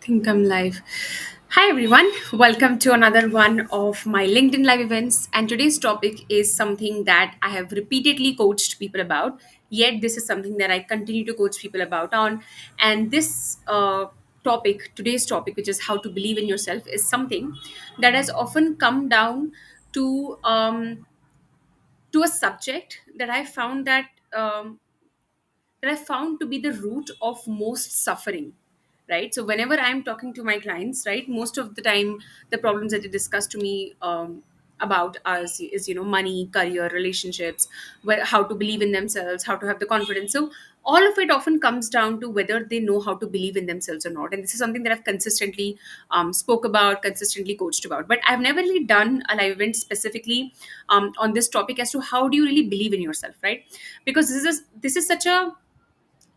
Think I'm live. Hi everyone, welcome to another one of my LinkedIn live events. And today's topic is something that I have repeatedly coached people about. Yet this is something that I continue to coach people about on. And this today's topic, which is how to believe in yourself, is something that has often come down to to a subject that I found to be the root of most suffering, right? So whenever I'm talking to my clients, right, most of the time the problems that they discuss to me about us is money, career, relationships, how to believe in themselves, how to have the confidence. So all of it often comes down to whether they know how to believe in themselves or not. And this is something that I've consistently spoke about, consistently coached about. But I've never really done a live event specifically on this topic as to how do you really believe in yourself, right? Because this is such a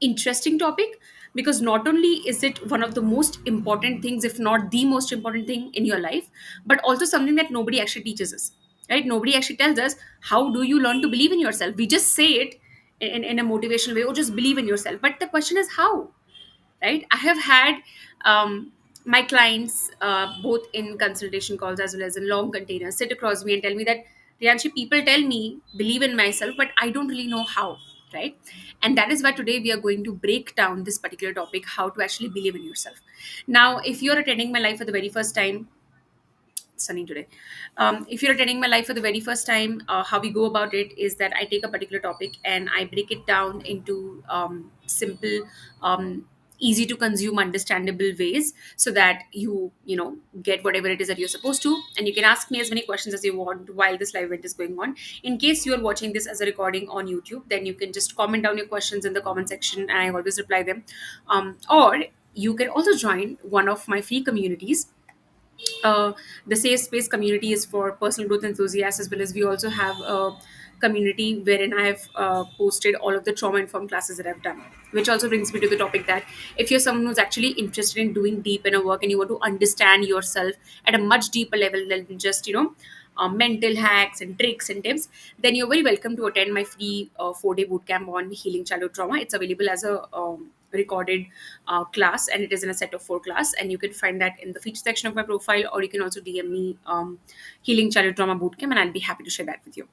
interesting topic, because not only is it one of the most important things, if not the most important thing in your life, but also something that nobody actually teaches us, right? Nobody actually tells us how do you learn to believe in yourself. We just say it in a motivational way, or just believe in yourself, but the question is how, right? I have had my clients, both in consultation calls as well as in long containers, sit across me and tell me that, Rianshi, people tell me believe in myself, but I don't really know how, right? And that is why today we are going to break down this particular topic, how to actually believe in yourself. Now, if you're attending my life for the very first time, sunny today. If you're attending my life for the very first time, how we go about it is that I take a particular topic and I break it down into simple, easy to consume, understandable ways, so that you get whatever it is that you're supposed to. And you can ask me as many questions as you want while this live event is going on. In case you're watching this as a recording on YouTube, then you can just comment down your questions in the comment section, and I always reply them. Or you can also join one of my free communities. uh, the safe space community is for personal growth enthusiasts, as well as we also have a community wherein I have posted all of the trauma informed classes that I've done, which also brings me to the topic that if you're someone who's actually interested in doing deep inner work and you want to understand yourself at a much deeper level than just mental hacks and tricks and tips, then you're very welcome to attend my free 4-day bootcamp on healing childhood trauma. It's available as a recorded class, and it is in a set of 4 class, and you can find that in the feature section of my profile, or you can also DM me healing childhood trauma bootcamp, and I'll be happy to share that with you.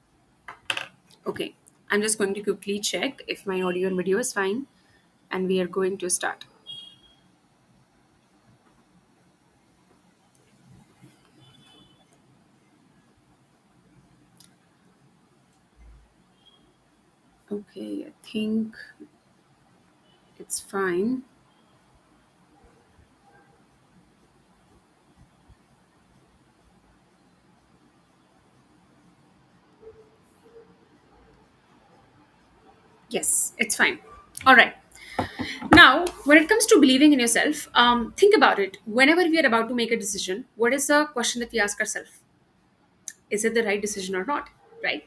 Okay, I'm just going to quickly check if my audio and video is fine, and we are going to start. Okay, I think it's fine. Yes, it's fine. All right. Now, when it comes to believing in yourself, think about it. Whenever we are about to make a decision, what is the question that we ask ourselves? Is it the right decision or not, right?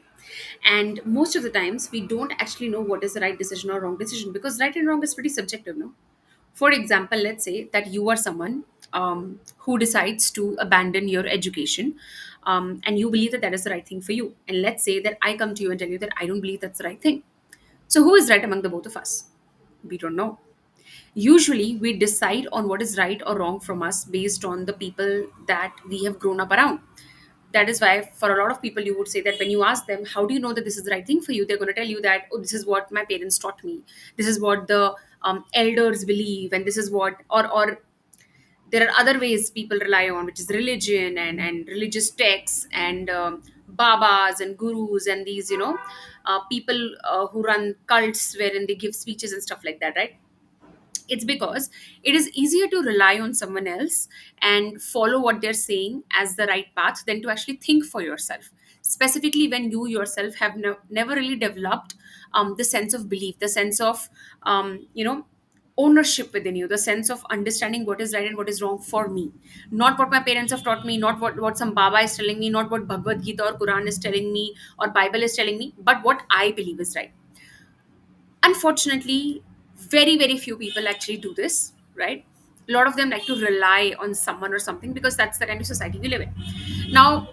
And most of the times we don't actually know what is the right decision or wrong decision, because right and wrong is pretty subjective, no? For example, let's say that you are someone who decides to abandon your education, and you believe that that is the right thing for you, and let's say that I come to you and tell you that I don't believe that's the right thing. So who is right among the both of us? We don't know. Usually we decide on what is right or wrong from us based on the people that we have grown up around. That is why for a lot of people, you would say that when you ask them how do you know that this is the right thing for you, they're going to tell you that, oh, this is what my parents taught me, this is what the elders believe, and this is what, or there are other ways people rely on, which is religion and religious texts and babas and gurus and these people who run cults wherein they give speeches and stuff like that, right? It's because it is easier to rely on someone else and follow what they're saying as the right path than to actually think for yourself, specifically when you yourself have never really developed the sense of belief, the sense of ownership within you, the sense of understanding what is right and what is wrong for me, not what my parents have taught me, not what some baba is telling me, not what Bhagavad Gita or Quran is telling me or Bible is telling me, but what I believe is right. Unfortunately, very few people actually do this, right? A lot of them like to rely on someone or something, because that's the kind of society we live in now.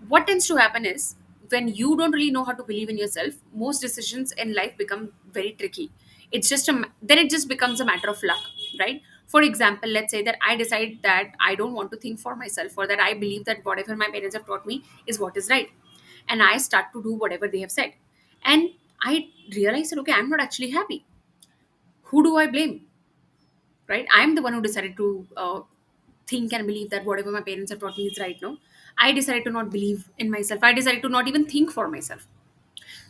What tends to happen is, when you don't really know how to believe in yourself, most decisions in life become very tricky. Then it just becomes a matter of luck, right? For example, let's say that I decide that I don't want to think for myself, or that I believe that whatever my parents have taught me is what is right, and I start to do whatever they have said, and I realize that okay, I'm not actually happy. Who do I blame? Right? I'm the one who decided to think and believe that whatever my parents have taught me is right. No, I decided to not believe in myself. I decided to not even think for myself.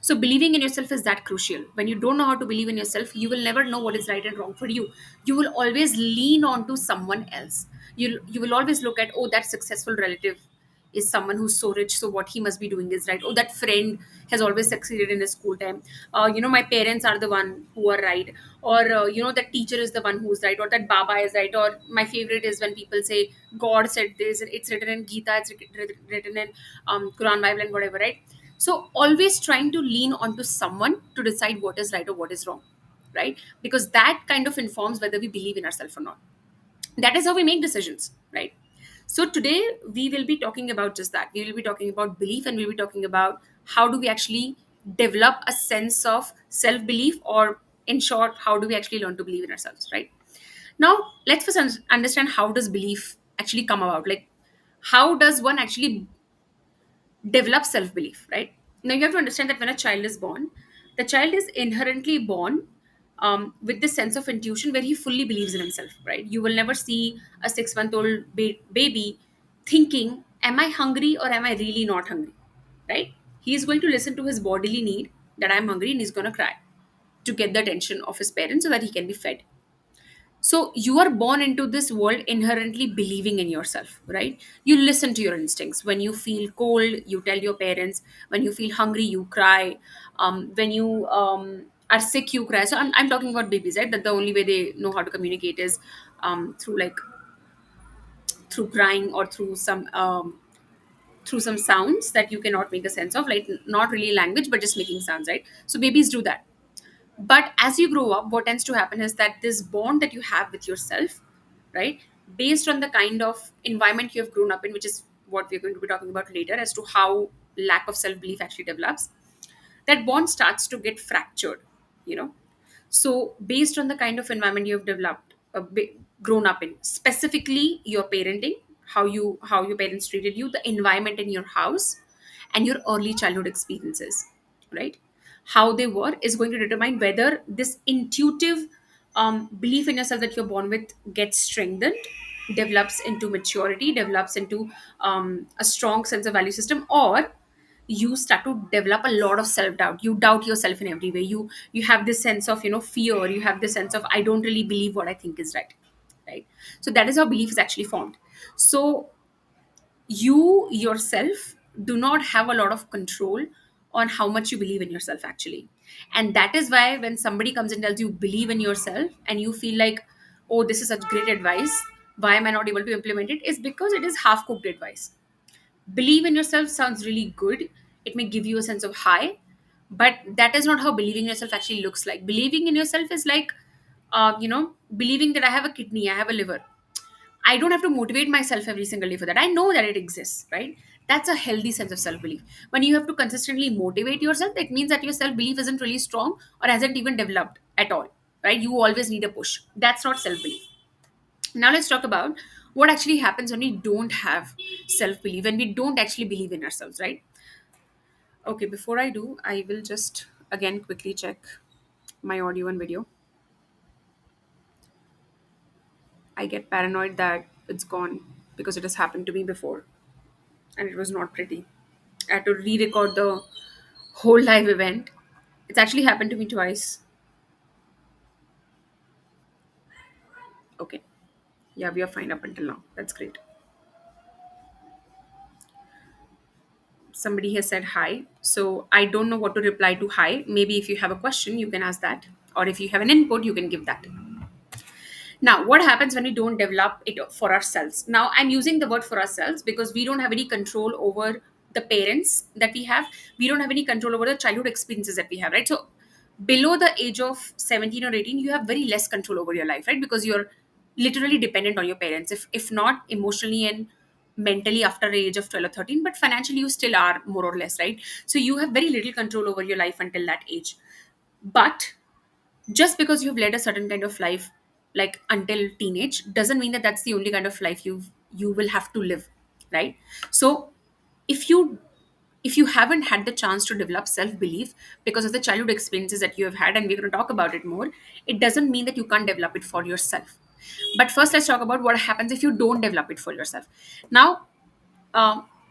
So believing in yourself is that crucial. When you don't know how to believe in yourself, you will never know what is right and wrong for you. You will always lean on to someone else. You will always look at, oh, that successful relative is someone who's so rich, so what he must be doing is right. Oh, that friend has always succeeded in his school time. My parents are the one who are right, or that teacher is the one who's right, or that Baba is right. Or my favorite is when people say God said this, and it's written in Gita, it's written in Quran, Bible, and whatever, right? So always trying to lean onto someone to decide what is right or what is wrong, right? Because that kind of informs whether we believe in ourselves or not. That is how we make decisions, right? So today we will be talking about just that. We will be talking about belief, and we'll be talking about how do we actually develop a sense of self belief, or in short, how do we actually learn to believe in ourselves, right? Now let's first understand how does belief actually come about. Like, how does one actually develop self belief, right? Now you have to understand that when a child is born, the child is inherently born with this sense of intuition where he fully believes in himself, right? You will never see a 6 month old baby thinking, am I hungry or am I really not hungry, right? He is going to listen to his bodily need that I'm hungry, and he's going to cry to get the attention of his parents so that he can be fed. So you are born into this world inherently believing in yourself, right? You listen to your instincts. When you feel cold, you tell your parents. When you feel hungry, you cry. When you are sick, you cry. So I'm talking about babies, right? That the only way they know how to communicate is through crying, or through some sounds that you cannot make a sense of, like not really language, but just making sounds, right? So babies do that. But as you grow up, what tends to happen is that this bond that you have with yourself, right, based on the kind of environment you have grown up in, which is what we're going to be talking about later, as to how lack of self belief actually develops, that bond starts to get fractured, you know. So based on the kind of environment you have developed, grown up in, specifically your parenting, how your parents treated you, the environment in your house, and your early childhood experiences, right, how they were, is going to determine whether this intuitive belief in yourself that you're born with gets strengthened, develops into maturity, develops into a strong sense of value system, or you start to develop a lot of self doubt. You doubt yourself in every way. You have this sense of fear. You have this sense of, I don't really believe what I think is right, right? So that is how belief is actually formed. So you yourself do not have a lot of control on how much you believe in yourself, actually. And that is why when somebody comes and tells you believe in yourself, and you feel like, oh, this is such great advice, why am I not able to implement it, is because it is half cooked advice. Believe in yourself sounds really good. It may give you a sense of high, but that is not how believing in yourself actually looks like. Believing in yourself is like, believing that I have a kidney, I have a liver. I don't have to motivate myself every single day for that. I know that it exists, right? That's a healthy sense of self belief. When you have to consistently motivate yourself, it means that your self belief isn't really strong, or hasn't even developed at all, right? You always need a push. That's not self belief. Now let's talk about what actually happens when we don't have self belief, when we don't actually believe in ourselves, right? Okay, before I do, I will just again quickly check my audio and video. I get paranoid that it's gone, because it has happened to me before and it was not pretty. I had to re record the whole live event. It's actually happened to me twice. Okay. Yeah, we are fine up until now. That's great. Somebody has said hi. So I don't know what to reply to hi. Maybe if you have a question, you can ask that. Or if you have an input, you can give that. Now, what happens when we don't develop it for ourselves? Now, I'm using the word for ourselves because we don't have any control over the parents that we have. We don't have any control over the childhood experiences that we have, right? So, below the age of 17 or 18, you have very less control over your life, right? Because you're literally dependent on your parents. If not emotionally and mentally after the age of 12 or 13, but financially, you still are more or less, right? So, you have very little control over your life until that age. But just because you've led a certain kind of life like until teenage, doesn't mean that that's the only kind of life you will have to live, right? So if you haven't had the chance to develop self belief because of the childhood experiences that you have had, and we're going to talk about it more, it doesn't mean that you can't develop it for yourself. But first, let's talk about what happens if you don't develop it for yourself. Now,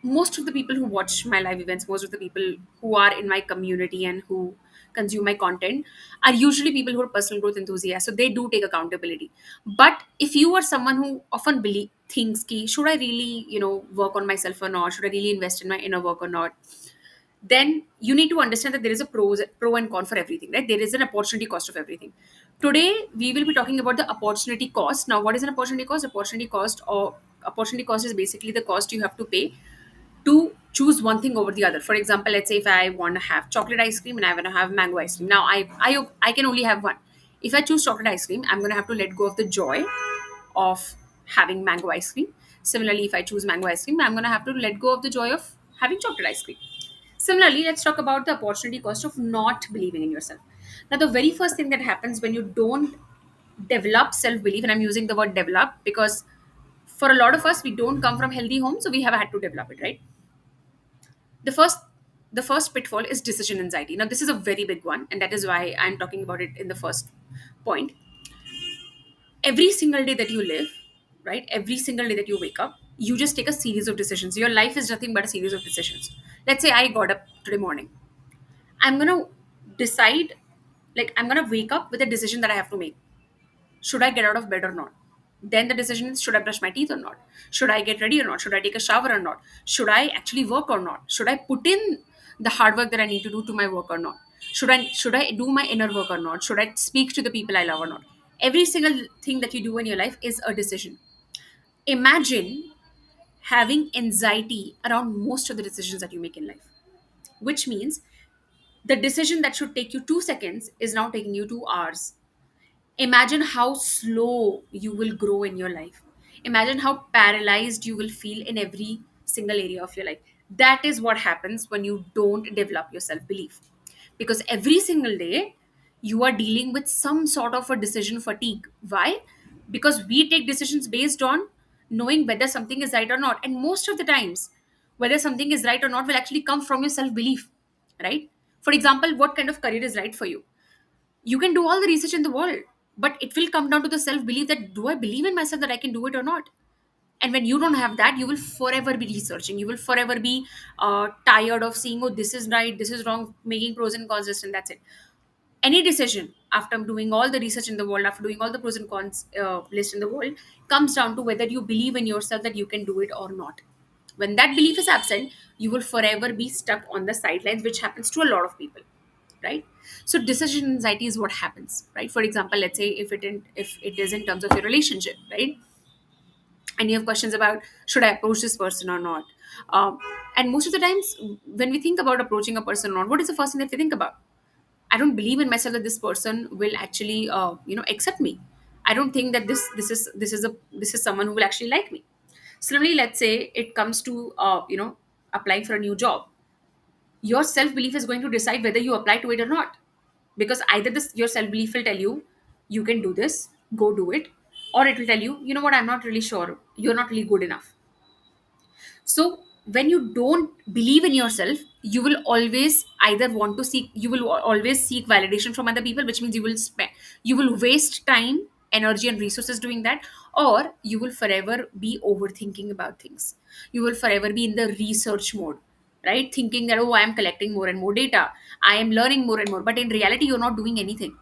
most of the people who watch my live events, most of the people who are in my community and who consume my content are usually people who are personal growth enthusiasts. So they do take accountability. But if you are someone who often believe thinks ki, should I really, work on myself or not? Should I really invest in my inner work or not? Then you need to understand that there is a pro and con for everything, right? There is an opportunity cost of everything. Today we will be talking about the opportunity cost. Now, what is an opportunity cost? Opportunity cost is basically the cost you have to pay to choose one thing over the other. For example, let's say if I want to have chocolate ice cream and I want to have mango ice cream. Now I can only have one. If I choose chocolate ice cream, I'm going to have to let go of the joy of having mango ice cream. Similarly, if I choose mango ice cream, I'm going to have to let go of the joy of having chocolate ice cream. Similarly, let's talk about the opportunity cost of not believing in yourself. Now, the very first thing that happens when you don't develop self belief, and I'm using the word develop because for a lot of us, we don't come from healthy homes, so we have had to develop it, right? the first the first pitfall is decision anxiety. Now, this is a very big one, and that is why I'm talking about it in the first point. Every single day that you live, right, every single day that you wake up, you just take a series of decisions. Your life is nothing but a series of decisions. Let's say I got up today morning. I'm gonna decide, like, I'm gonna wake up with a decision that I have to make. Should I get out of bed or not? Then the decision is, should I brush my teeth or not? Should I get ready or not? Should I take a shower or not? Should I actually work or not? Should I put in the hard work that I need to do to my work or not? Should I do my inner work or not? Should I speak to the people I love or not? Every single thing that you do in your life is a decision. Imagine having anxiety around most of the decisions that you make in life, which means the decision that should take you 2 seconds is now taking you 2 hours. Imagine how slow you will grow in your life. Imagine how paralyzed you will feel in every single area of your life. That is what happens when you don't develop your self belief. Because every single day, you are dealing with some sort of a decision fatigue. Why? Because we take decisions based on knowing whether something is right or not. And most of the times, whether something is right or not will actually come from your self belief, right? For example, what kind of career is right for you? You can do all the research in the world, but it will come down to the self belief that, do I believe in myself that I can do it or not? And when you don't have that, you will forever be researching. You will forever be tired of seeing, oh, this is right, this is wrong, making pros and cons list, and that's it. Any decision after doing all the research in the world, after doing all the pros and cons list in the world, comes down to whether you believe in yourself that you can do it or not. When that belief is absent, you will forever be stuck on the sidelines, which happens to a lot of people, right? So decision anxiety is what happens, right? For example, let's say if it is in terms of your relationship, right? And you have questions about, should I approach this person or not? And most of the times, when we think about approaching a person or not, what is the first thing that we think about? I don't believe in myself that this person will actually accept me. I don't think that this is someone who will actually like me. Similarly, let's say it comes to applying for a new job. Your self belief is going to decide whether you apply to it or not, because either this your self belief will tell you, you can do this, go do it, or it will tell you, you know what, I'm not really sure, you're not really good enough. So when you don't believe in yourself, you will always either want to seek you will always seek validation from other people, which means you will waste time, energy and resources doing that. Or you will forever be overthinking about things. You will forever be in the research mode, right? Thinking that, oh, I am collecting more and more data, I am learning more and more, but in reality you're not doing anything.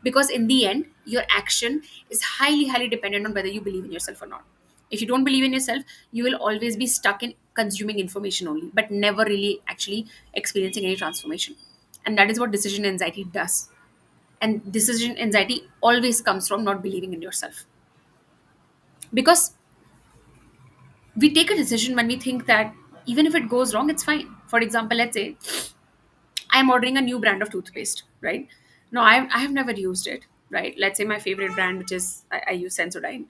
Because in the end, your action is highly dependent on whether you believe in yourself or not. If you don't believe in yourself, you will always be stuck in consuming information only, but never really actually experiencing any transformation. And that is what decision anxiety does. And decision anxiety always comes from not believing in yourself. Because we take a decision when we think that even if it goes wrong, it's fine. For example, let's say I'm ordering a new brand of toothpaste, right? No, I have never used it, right? Let's say my favorite brand, which is I use Sensodyne,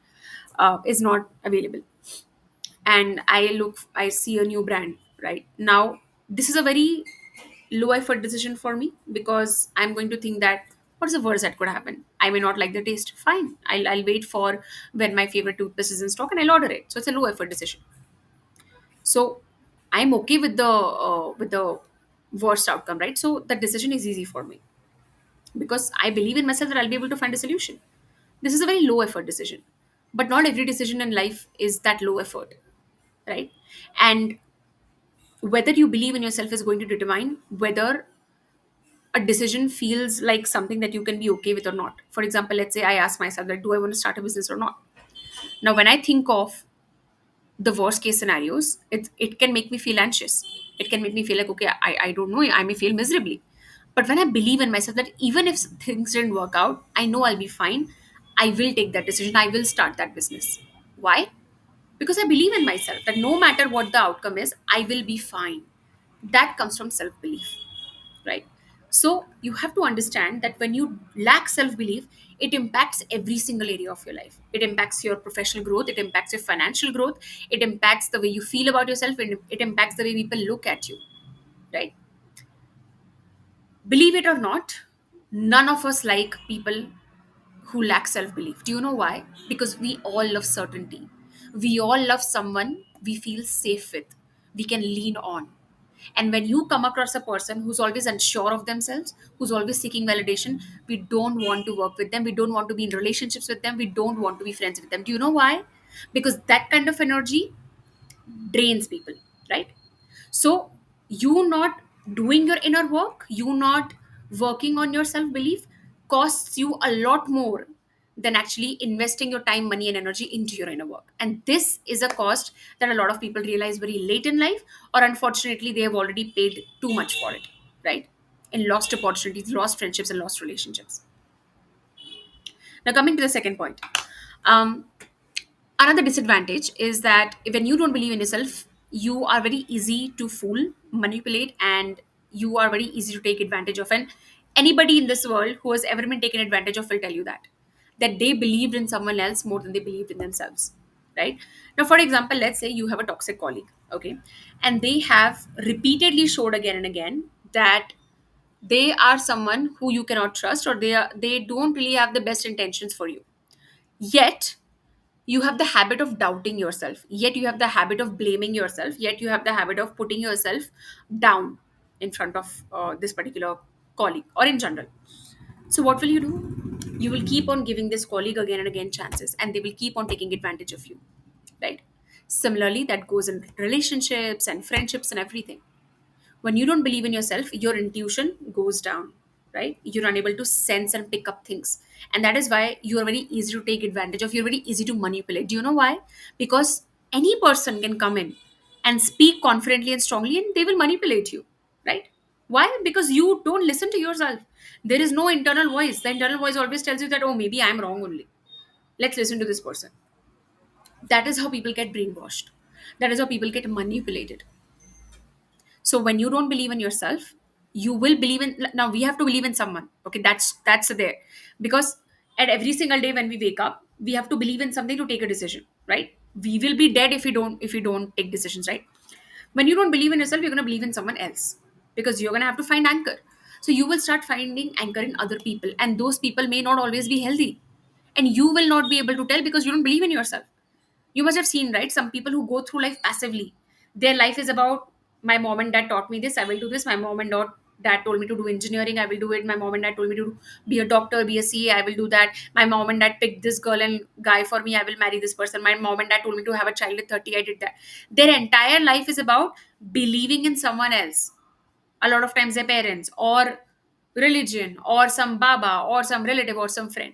is not available. And I see a new brand, right? Now, this is a very low effort decision for me, because I'm going to think that What's the worst that could happen? I may not like the taste. Fine. I'll wait for when my favorite toothpaste is in stock and I'll order it. So it's a low effort decision. So I'm okay with the worst outcome, right? So the decision is easy for me because I believe in myself that I'll be able to find a solution. This is a very low effort decision. But not every decision in life is that low effort, right? And whether you believe in yourself is going to determine whether a decision feels like something that you can be okay with or not. For example, let's say I ask myself that do I want to start a business or not? Now, when I think of the worst case scenarios, it can make me feel anxious. It can make me feel like, okay, I don't know, I may fail miserably. But when I believe in myself that even if things didn't work out, I know I'll be fine, I will take that decision, I will start that business. Why? Because I believe in myself that no matter what the outcome is, I will be fine. That comes from self belief, right? So you have to understand that when you lack self belief, it impacts every single area of your life. It impacts your professional growth, it impacts your financial growth, it impacts the way you feel about yourself, and it impacts the way people look at you, right? Believe it or not, none of us like people who lack self belief. Do you know why? Because we all love certainty. We all love someone we feel safe with, we can lean on. And when you come across a person who's always unsure of themselves, who's always seeking validation, we don't want to work with them. We don't want to be in relationships with them. We don't want to be friends with them. Do you know why? Because that kind of energy drains people, right? So, you not doing your inner work, you not working on your self belief costs you a lot more than actually investing your time, money, and energy into your inner work. And this is a cost that a lot of people realize very late in life, or unfortunately, they have already paid too much for it, right? And lost opportunities, lost friendships, and lost relationships. Now, coming to the second point. Um, Another disadvantage is that when you don't believe in yourself, you are very easy to fool, manipulate, and you are very easy to take advantage of. And anybody in this world who has ever been taken advantage of will tell you that they believed in someone else more than they believed in themselves, right? Now, for example, let's say you have a toxic colleague, okay, and they have repeatedly showed again and again that they are someone who you cannot trust, or they don't really have the best intentions for you. Yet you have the habit of doubting yourself, yet you have the habit of blaming yourself, yet you have the habit of putting yourself down in front of this particular colleague or in general. So what will you do? You will keep on giving this colleague again and again chances, and they will keep on taking advantage of you, right? Similarly, that goes in relationships and friendships and everything. When you don't believe in yourself, your intuition goes down, right? You're unable to sense and pick up things, and that is why you are very easy to take advantage of, you're very easy to manipulate. Do you know why? Because any person can come in and speak confidently and strongly, and they will manipulate you, right? Why? Because you don't listen to yourself. There is no internal voice. The internal voice always tells you that, oh, maybe I'm wrong only, let's listen to this person. That is how people get brainwashed. That is how people get manipulated. So when you don't believe in yourself, you will believe in, now we have to believe in someone, okay, that's there. Because at every single day when we wake up, we have to believe in something to take a decision, right? We will be dead if we don't take decisions, right? When you don't believe in yourself, you're going to believe in someone else, because you're going to have to find anchor. So you will start finding anchor in other people, and those people may not always be healthy, and you will not be able to tell because you don't believe in yourself. You must have seen, right, some people who go through life passively. Their life is about, my mom and dad taught me this, I will do this. My mom and dad told me to do engineering, I will do it. My mom and dad told me to be a doctor, be a CA, I will do that. My mom and dad picked this girl and guy for me, I will marry this person. My mom and dad told me to have a child at 30, I did that. Their entire life is about believing in someone else. A lot of times their parents, or religion, or some baba, or some relative, or some friend,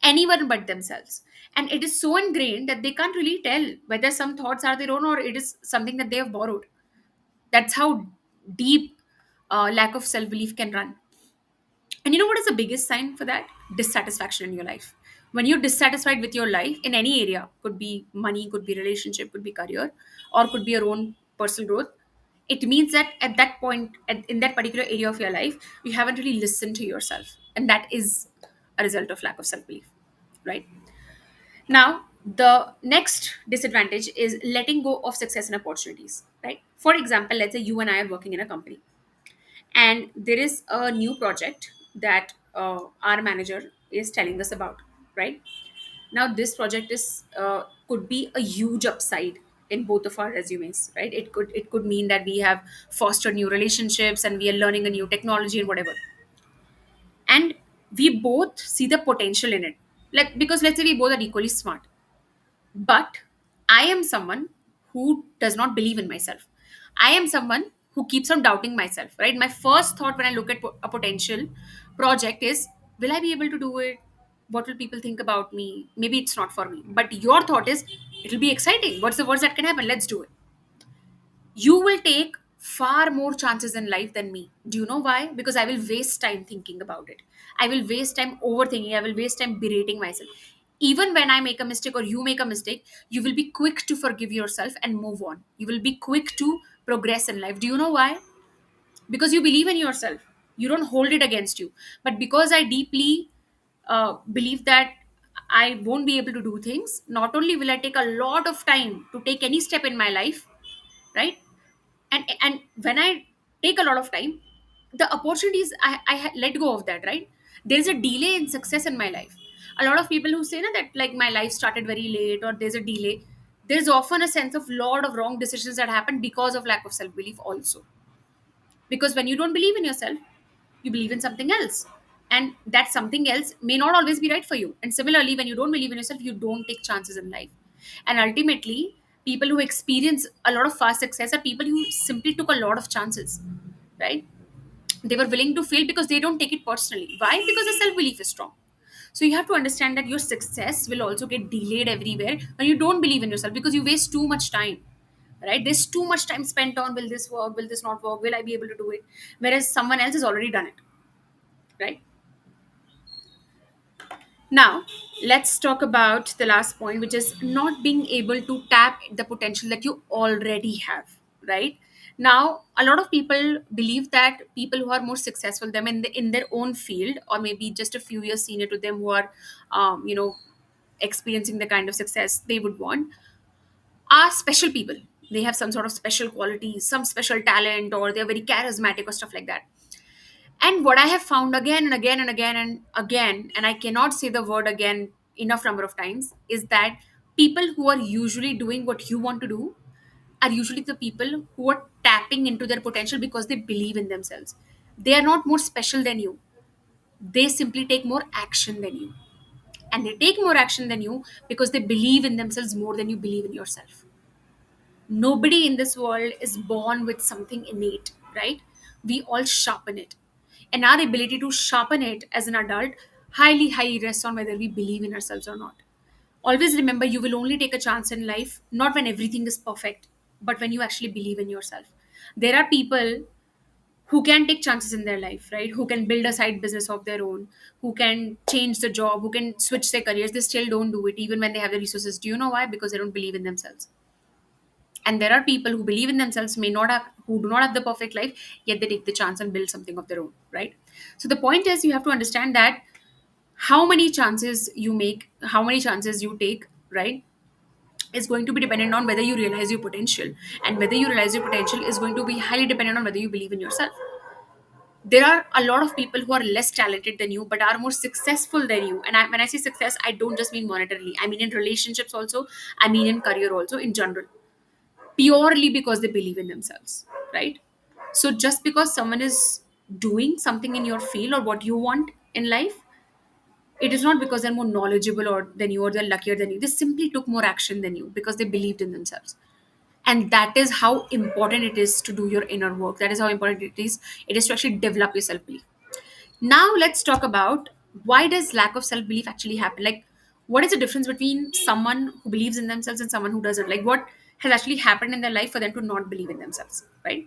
anyone but themselves. And it is so ingrained that they can't really tell whether some thoughts are their own or it is something that they have borrowed. That's how deep lack of self belief can run. And you know what is the biggest sign for that? Dissatisfaction in your life. When you're dissatisfied with your life in any area, could be money, could be relationship, could be career, or could be your own personal growth, it means that at that point, in that particular area of your life, you haven't really listened to yourself. And that is a result of lack of self belief, right? Now, the next disadvantage is letting go of success and opportunities, right? For example, let's say you and I are working in a company, and there is a new project that our manager is telling us about, right? Now this project is could be a huge upside in both of our resumes, right? It could mean that we have fostered new relationships and we are learning a new technology and whatever, and we both see the potential in it. Like, because let's say we both are equally smart, but I am someone who does not believe in myself. I am someone who keeps on doubting myself, right? My first thought when I look at a potential project is, will I be able to do it? What will people think about me? Maybe it's not for me. But your thought is, it'll be exciting. What's the worst that can happen? Let's do it. You will take far more chances in life than me. Do you know why? Because I will waste time thinking about it. I will waste time overthinking. I will waste time berating myself. Even when I make a mistake or you make a mistake, you will be quick to forgive yourself and move on. You will be quick to progress in life. Do you know why? Because you believe in yourself. You don't hold it against you. But because I deeply believe that I won't be able to do things, not only will I take a lot of time to take any step in my life, right? And when I take a lot of time, the opportunities let go of that, right? There's a delay in success in my life. A lot of people who say na, that like my life started very late or there's a delay, there's often a sense of lot of wrong decisions that happen because of lack of self belief also. Because when you don't believe in yourself, you believe in something else, and that something else may not always be right for you. And similarly, when you don't believe in yourself, you don't take chances in life. And ultimately, people who experience a lot of fast success are people who simply took a lot of chances, right? They were willing to fail because they don't take it personally. Why? Because the self belief is strong. So you have to understand that your success will also get delayed everywhere when you don't believe in yourself, because you waste too much time, right? There's too much time spent on, will this work, will this not work, will I be able to do it, whereas someone else has already done it, right? Now, let's talk about the last point, which is not being able to tap the potential that you already have, right? Now, a lot of people believe that people who are more successful than in their own field, or maybe just a few years senior to them, who are, experiencing the kind of success they would want, are special people. They have some sort of special qualities, some special talent, or they're very charismatic or stuff like that. And what I have found again and again and again and again, and I cannot say the word again enough number of times, is that people who are usually doing what you want to do are usually the people who are tapping into their potential because they believe in themselves. They are not more special than you. They simply take more action than you. And they take more action than you because they believe in themselves more than you believe in yourself. Nobody in this world is born with something innate, right? We all sharpen it. And our ability to sharpen it as an adult highly rests on whether we believe in ourselves or not. Always remember, you will only take a chance in life not when everything is perfect, but when you actually believe in yourself. There are people who can take chances in their life, right? Who can build a side business of their own, who can change the job, who can switch their careers. They still don't do it even when they have the resources. Do you know why? Because they don't believe in themselves. And there are people who believe in themselves, may not have, who do not have the perfect life, yet they take the chance and build something of their own, right? So the point is, you have to understand that how many chances you make, how many chances you take, right, is going to be dependent on whether you realize your potential. And whether you realize your potential is going to be highly dependent on whether you believe in yourself. There are a lot of people who are less talented than you but are more successful than you. And when I say success, I don't just mean monetarily, I mean in relationships also, I mean in career also, in general, purely because they believe in themselves, right? So just because someone is doing something in your field or what you want in life, it is not because they're more knowledgeable or than you or they're luckier than you. They simply took more action than you because they believed in themselves. And that is how important it is to do your inner work. That is how important it is to actually develop your self-belief. Now let's talk about, why does lack of self-belief actually happen? Like, what is the difference between someone who believes in themselves and someone who doesn't? Like, what has actually happened in their life for them to not believe in themselves, right?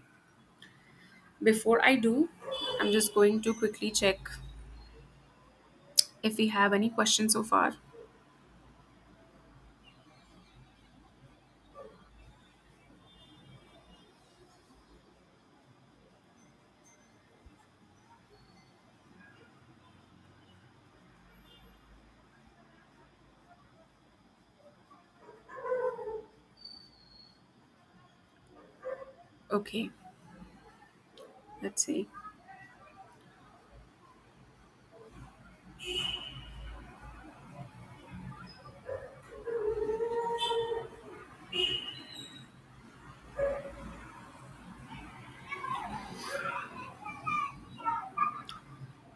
Before I do, I'm just going to quickly check if we have any questions so far. Okay, let's see.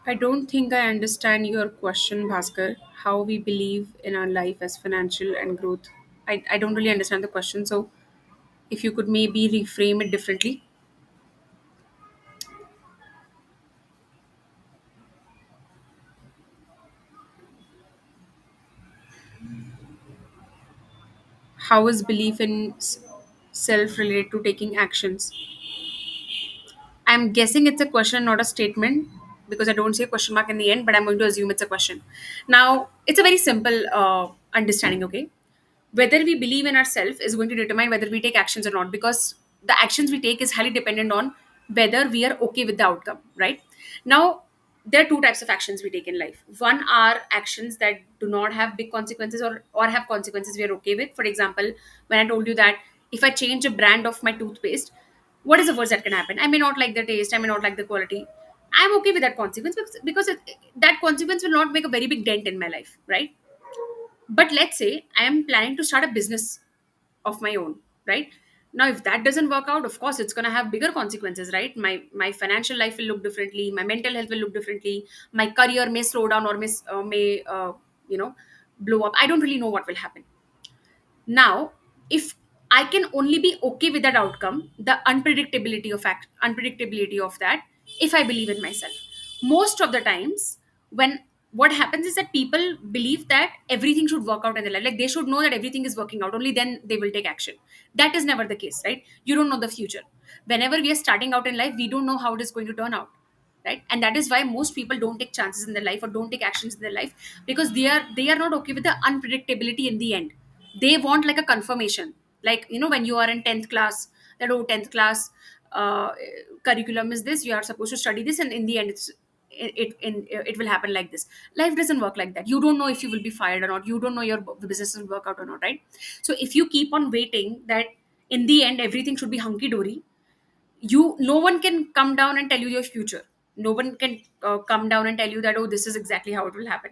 I don't think I understand your question, Bhaskar. How we believe in our life as financial and growth. I don't really understand the question. So if you could maybe reframe it differently. How is belief in self related to taking actions? I'm guessing it's a question, not a statement, because I don't see a question mark in the end, but I'm going to assume it's a question. Now, it's a very simple understanding, okay? Whether we believe in ourselves is going to determine whether we take actions or not, because the actions we take is highly dependent on whether we are okay with the outcome, right? Now, there are two types of actions we take in life. One are actions that do not have big consequences, or have consequences we are okay with. For example, when I told you that if I change a brand of my toothpaste, what is the worst that can happen? I may not like the taste, I may not like the quality. I'm okay with that consequence, because that consequence will not make a very big dent in my life, right? But let's say I am planning to start a business of my own, right? Now, if that doesn't work out, of course, it's going to have bigger consequences, right? My financial life will look differently. My mental health will look differently. My career may slow down, or may you know blow up. I don't really know what will happen. Now, if I can only be okay with that outcome, the unpredictability of that, if I believe in myself. Most of the times, when what happens is that people believe that everything should work out in their life. Like they should know that everything is working out, only then they will take action. That is never the case, right? You don't know the future. Whenever we are starting out in life, we don't know how it is going to turn out. Right. And that is why most people don't take chances in their life, or don't take actions in their life, because they are not okay with the unpredictability in the end. They want like a confirmation, like when you are in 10th class, that, oh, 10th class uh, curriculum is this, you are supposed to study this, and in the end it will happen like this. Life doesn't work like that. You don't know if you will be fired or not. You don't know your business will work out or not, right? So if you keep on waiting that in the end everything should be hunky dory, no one can come down and tell you your future. No one can come down and tell you that, oh, this is exactly how it will happen.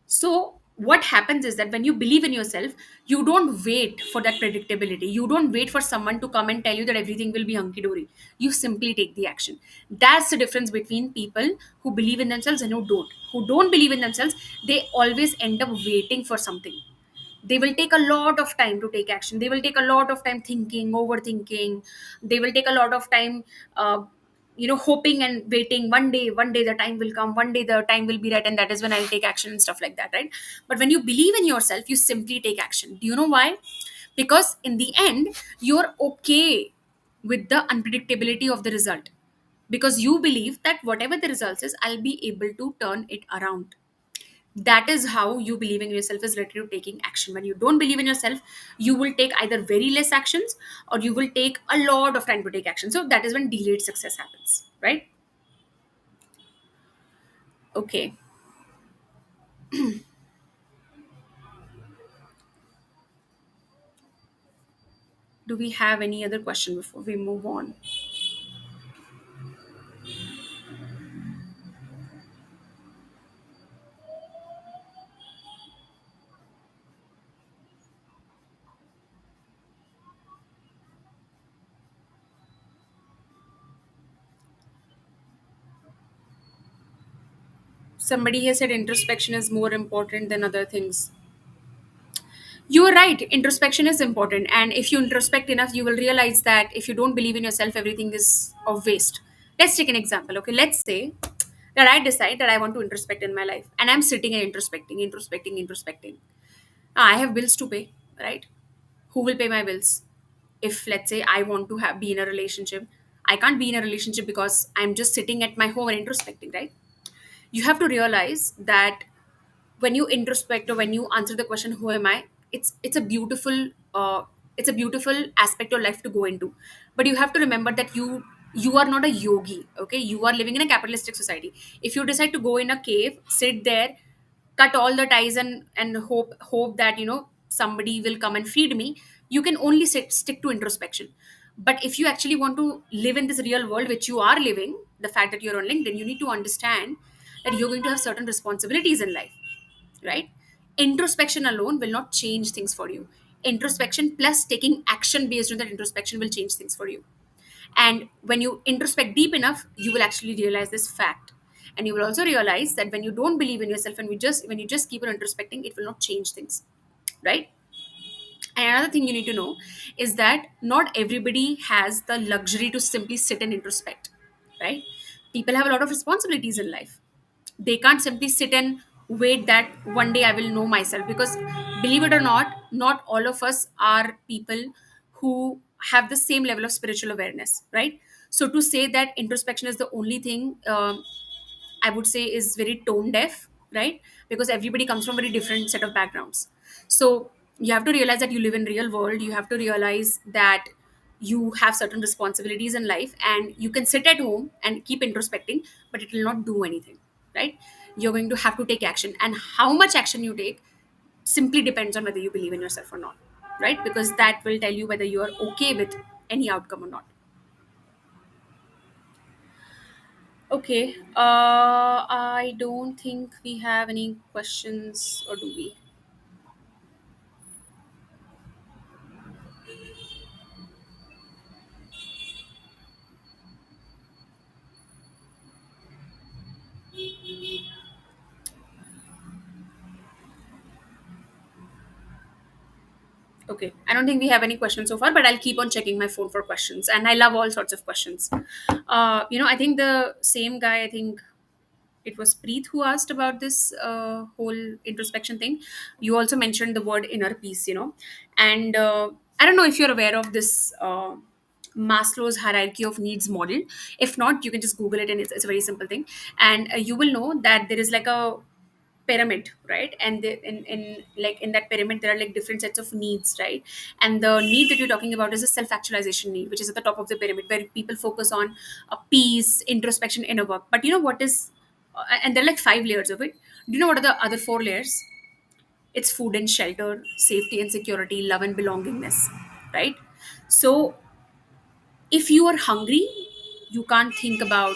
So what happens is that when you believe in yourself, you don't wait for that predictability. You don't wait for someone to come and tell you that everything will be hunky dory. You simply take the action. That's the difference between people who believe in themselves and who don't. Who don't believe in themselves, they always end up waiting for something. They will take a lot of time to take action. They will take a lot of time thinking, overthinking. They will take a lot of time hoping and waiting. One day the time will come, one day the time will be right, and that is when I'll take action and stuff like that, right? But when you believe in yourself, you simply take action. Do you know why? Because in the end, you're okay with the unpredictability of the result, because you believe that whatever the results is, I'll be able to turn it around. That is how you believe in yourself is related to taking action. When you don't believe in yourself, you will take either very less actions, or you will take a lot of time to take action. So that is when delayed success happens, right? Okay. Do we have any other question before we move on? Somebody has said introspection is more important than other things. You are right, introspection is important, and if you introspect enough, you will realize that if you don't believe in yourself, everything is of waste. Let's take an example. Okay, let's say that I decide that I want to introspect in my life, and I'm sitting and introspecting. I have bills to pay, right? Who will pay my bills? If let's say I want to have be in a relationship, I can't be in a relationship because I'm just sitting at my home and introspecting, right? You have to realize that when you introspect, or when you answer the question, who am I, it's a beautiful it's a beautiful aspect of life to go into. But you have to remember that you are not a yogi. Okay, you are living in a capitalistic society. If you decide to go in a cave, sit there, cut all the ties, and hope that somebody will come and feed me, you can only stick to introspection. But if you actually want to live in this real world which you are living, the fact that you're on LinkedIn, you need to understand that you're going to have certain responsibilities in life, right? Introspection alone will not change things for you. Introspection plus taking action based on that introspection will change things for you. And when you introspect deep enough, you will actually realize this fact. And you will also realize that when you don't believe in yourself and when you just keep on introspecting, it will not change things, right? And another thing you need to know is that not everybody has the luxury to simply sit and introspect, right? People have a lot of responsibilities in life. They can't simply sit and wait that one day I will know myself, because believe it or not all of us are people who have the same level of spiritual awareness, right? So to say that introspection is the only thing, I would say, is very tone deaf, right? Because everybody comes from very different set of backgrounds. So you have to realize that you live in real world. You have to realize that you have certain responsibilities in life, and you can sit at home and keep introspecting, but it will not do anything, right? You're going to have to take action, and how much action you take simply depends on whether you believe in yourself or not, right? Because that will tell you whether you are okay with any outcome or not. Okay. I don't think we have any questions, or do we? Okay. I don't think we have any questions so far, but I'll keep on checking my phone for questions. And I love all sorts of questions. I think the same guy, I think it was Preet who asked about this whole introspection thing. You also mentioned the word inner peace, and I don't know if you're aware of this Maslow's hierarchy of needs model. If not, you can just Google it, and it's a very simple thing. And you will know that there is like a pyramid, right? And in that pyramid there are like different sets of needs, right? And the need that you're talking about is a self-actualization need, which is at the top of the pyramid, where people focus on peace, introspection, inner work. But you know what is and there are like 5 layers of it. Do you know what are the other 4 layers? It's food and shelter, safety and security, love and belongingness, right? So if you are hungry, you can't think about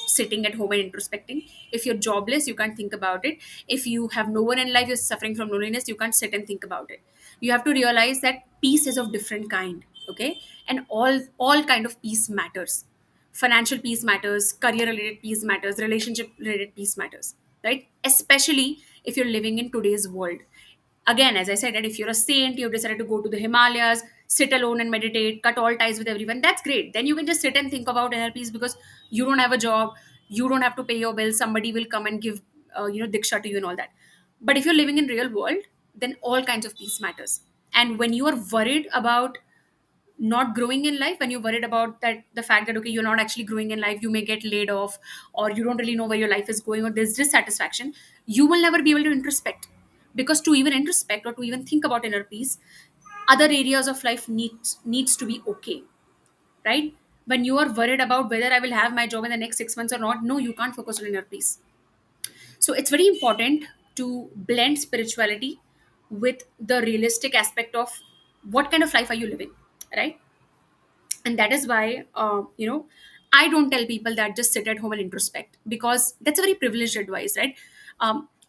sitting at home and introspecting. If you're jobless, you can't think about it. If you have no one in life, you're suffering from loneliness, you can't sit and think about it. You have to realize that peace is of different kind, okay? And all kind of peace matters. Financial peace matters, career related peace matters, relationship related peace matters, right? Especially if you're living in today's world. Again, as I said, that if you're a saint, you've decided to go to the Himalayas, sit alone and meditate, cut all ties with everyone, that's great. Then you can just sit and think about inner peace, because you don't have a job, you don't have to pay your bills, somebody will come and give diksha to you and all that. But if you're living in real world, then all kinds of peace matters. And when you are worried about not growing in life, when you're worried about that, the fact that okay, you're not actually growing in life, you may get laid off, or you don't really know where your life is going, or there's dissatisfaction, you will never be able to introspect. Because to even introspect or to even think about inner peace, other areas of life needs to be okay, right? When you are worried about whether I will have my job in the next 6 months or not, no, you can't focus on inner peace. So it's very important to blend spirituality with the realistic aspect of what kind of life are you living, right? And that is why I don't tell people that just sit at home and introspect, because that's a very privileged advice, right?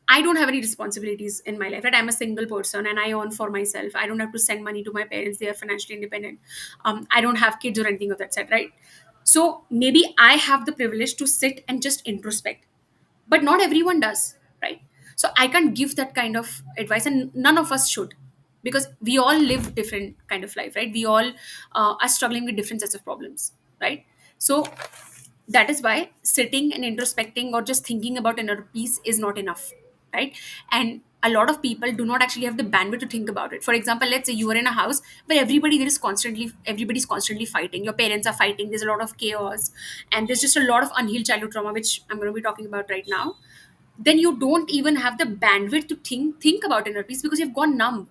I don't have any responsibilities in my life, right? I'm a single person and I earn for myself. I don't have to send money to my parents, they are financially independent. I don't have kids or anything of that sort, right? So maybe I have the privilege to sit and just introspect, but not everyone does, right? So I can't give that kind of advice, and none of us should, because we all live different kind of life, right? We all are struggling with different sets of problems, right? So that is why sitting and introspecting or just thinking about inner peace is not enough, right? And a lot of people do not actually have the bandwidth to think about it. For example, let's say you are in a house where everybody's constantly fighting, your parents are fighting, there's a lot of chaos, and there's just a lot of unhealed childhood trauma, which I'm going to be talking about right now. Then you don't even have the bandwidth to think about inner peace, because you've gone numb,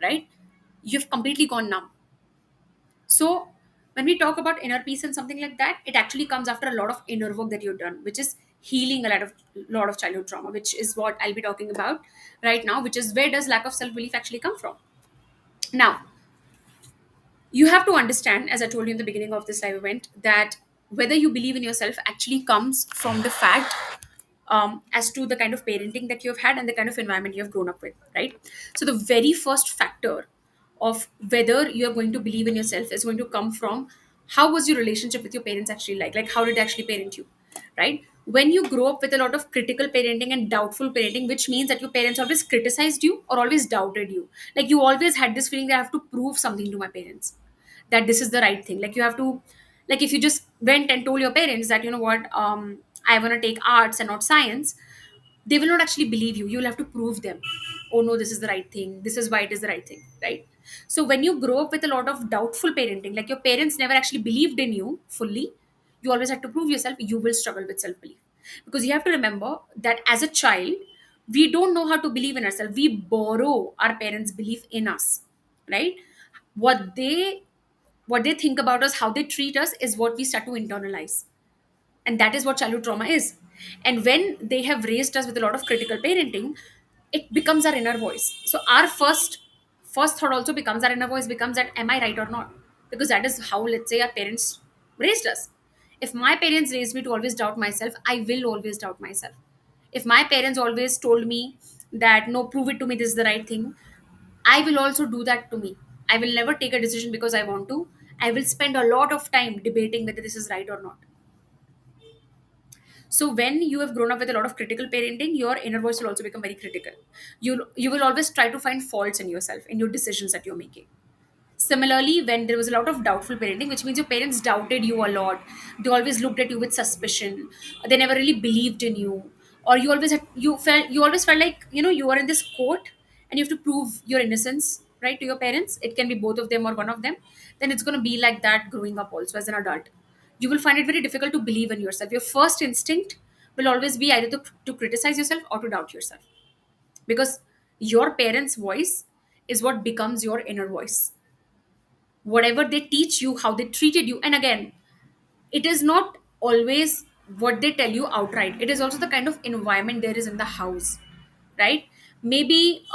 right? You've completely gone numb. So when we talk about inner peace and something like that, it actually comes after a lot of inner work that you've done, which is healing a lot of childhood trauma, which is what I'll be talking about right now, which is where does lack of self-belief actually come from. Now, you have to understand, as I told you in the beginning of this live event, that whether you believe in yourself actually comes from the fact, as to the kind of parenting that you've had and the kind of environment you have grown up with, right? So the very first factor of whether you're going to believe in yourself is going to come from how was your relationship with your parents actually like how did they actually parent you, right? When you grow up with a lot of critical parenting and doubtful parenting, which means that your parents always criticized you or always doubted you, like you always had this feeling that I have to prove something to my parents, that this is the right thing, like you have to, like if you just went and told your parents that you know what, I want to take arts and not science, they will not actually believe you. You'll have to prove them, oh no, this is the right thing, this is why it is the right thing, right? So when you grow up with a lot of doubtful parenting, like your parents never actually believed in you fully, you always had to prove yourself, you will struggle with self belief. Because you have to remember that as a child, we don't know how to believe in ourselves, we borrow our parents belief in us, right? What they what they think about us, how they treat us, is what we start to internalize, and that is what childhood trauma is. And when they have raised us with a lot of critical parenting, it becomes our inner voice. So our first thought also becomes, our inner voice becomes that am I right or not, because that is how, let's say, our parents raised us. If my parents raised me to always doubt myself, I will always doubt myself. If my parents always told me that no, prove it to me, this is the right thing, I will also do that to me. I will never take a decision because I want to. I will spend a lot of time debating whether this is right or not. So when you have grown up with a lot of critical parenting, your inner voice will also become very critical. You will always try to find faults in yourself, in your decisions that you're making. Similarly, when there was a lot of doubtful parenting, which means your parents doubted you a lot, they always looked at you with suspicion, they never really believed in you, or you always felt like you are in this court and you have to prove your innocence, right, to your parents. It can be both of them or one of them. Then it's going to be like that growing up also as an adult. You will find it very difficult to believe in yourself. Your first instinct will always be either to criticize yourself or to doubt yourself, because your parents' voice is what becomes your inner voice. Whatever they teach you, how they treated you, and again, it is not always what they tell you outright, it is also the kind of environment there is in the house, right? Maybe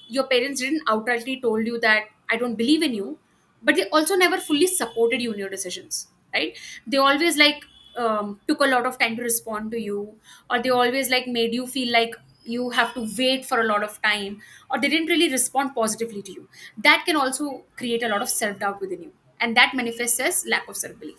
your parents didn't outrightly told you that I don't believe in you, but they also never fully supported you in your decisions, right? They always took a lot of time to respond to you, or they always made you feel like you have to wait for a lot of time, or they didn't really respond positively to you. That can also create a lot of self doubt within you, and that manifests as lack of self belief.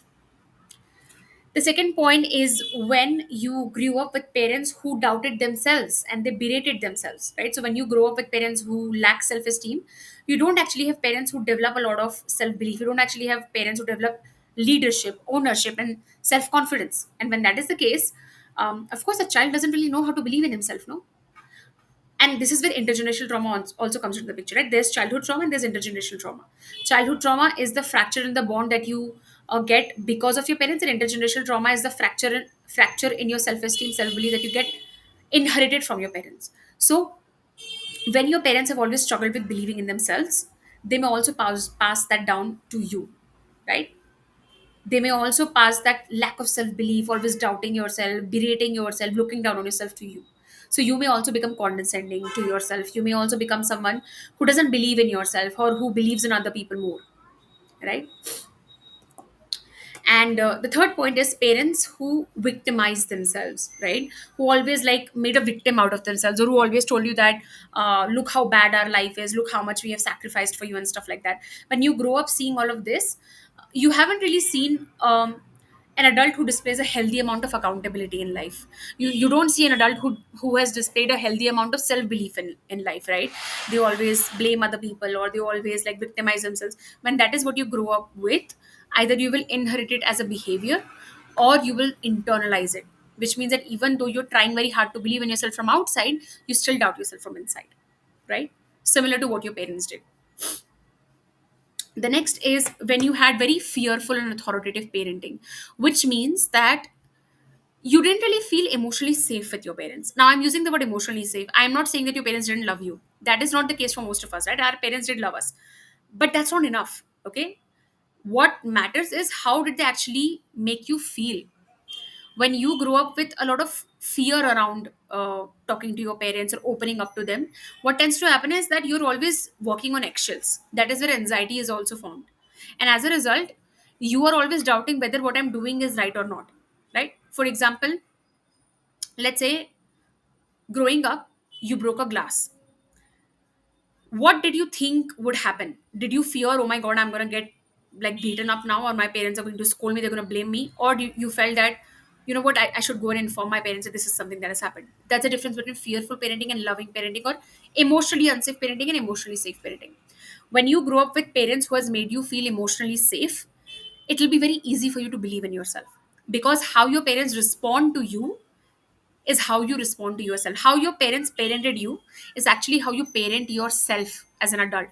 The second point is when you grew up with parents who doubted themselves and they berated themselves, right? So when you grow up with parents who lack self esteem, you don't actually have parents who develop a lot of self belief. You don't actually have parents who develop leadership, ownership, and self confidence. And when that is the case, of course, a child doesn't really know how to believe in himself, no? And this is where intergenerational trauma also comes into the picture, right? There's childhood trauma and there's intergenerational trauma. Childhood trauma is the fracture in the bond that you get because of your parents, and intergenerational trauma is the fracture in your self-esteem, self-belief that you get inherited from your parents. So when your parents have always struggled with believing in themselves, they may also pass that down to you, right? They may also pass that lack of self belief, always doubting yourself, berating yourself, looking down on yourself to you. So you may also become condescending to yourself. You may also become someone who doesn't believe in yourself or who believes in other people more, right? And the third point is parents who victimize themselves, right? Who always made a victim out of themselves, or who always told you that look how bad our life is, look how much we have sacrificed for you and stuff like that. When you grow up seeing all of this, you haven't really seen an adult who displays a healthy amount of accountability in life. You don't see an adult who has displayed a healthy amount of self belief in life, right? They always blame other people, or they always victimize themselves. When that is what you grow up with, either you will inherit it as a behavior or you will internalize it, which means that even though you're trying very hard to believe in yourself from outside, you still doubt yourself from inside, right? Similar to what your parents did. The next is when you had very fearful and authoritative parenting, which means that you didn't really feel emotionally safe with your parents. Now, I'm using the word emotionally safe. I'm not saying that your parents didn't love you. That is not the case for most of us, right? Our parents did love us. But that's not enough, okay? What matters is how did they actually make you feel. When you grow up with a lot of fear around talking to your parents or opening up to them, what tends to happen is that you're always walking on eggshells. That is where anxiety is also formed. And as a result, you are always doubting whether what I'm doing is right or not, right? For example, let's say growing up, you broke a glass. What did you think would happen? Did you fear, oh my god, I'm going to get like beaten up now, or my parents are going to scold me, they're going to blame me, or you felt that, you know what, I should go and inform my parents that this is something that has happened. That's the difference between fearful parenting and loving parenting, or emotionally unsafe parenting and emotionally safe parenting. When you grow up with parents who has made you feel emotionally safe, it will be very easy for you to believe in yourself, because how your parents respond to you is how you respond to yourself. How your parents parented you is actually how you parent yourself as an adult,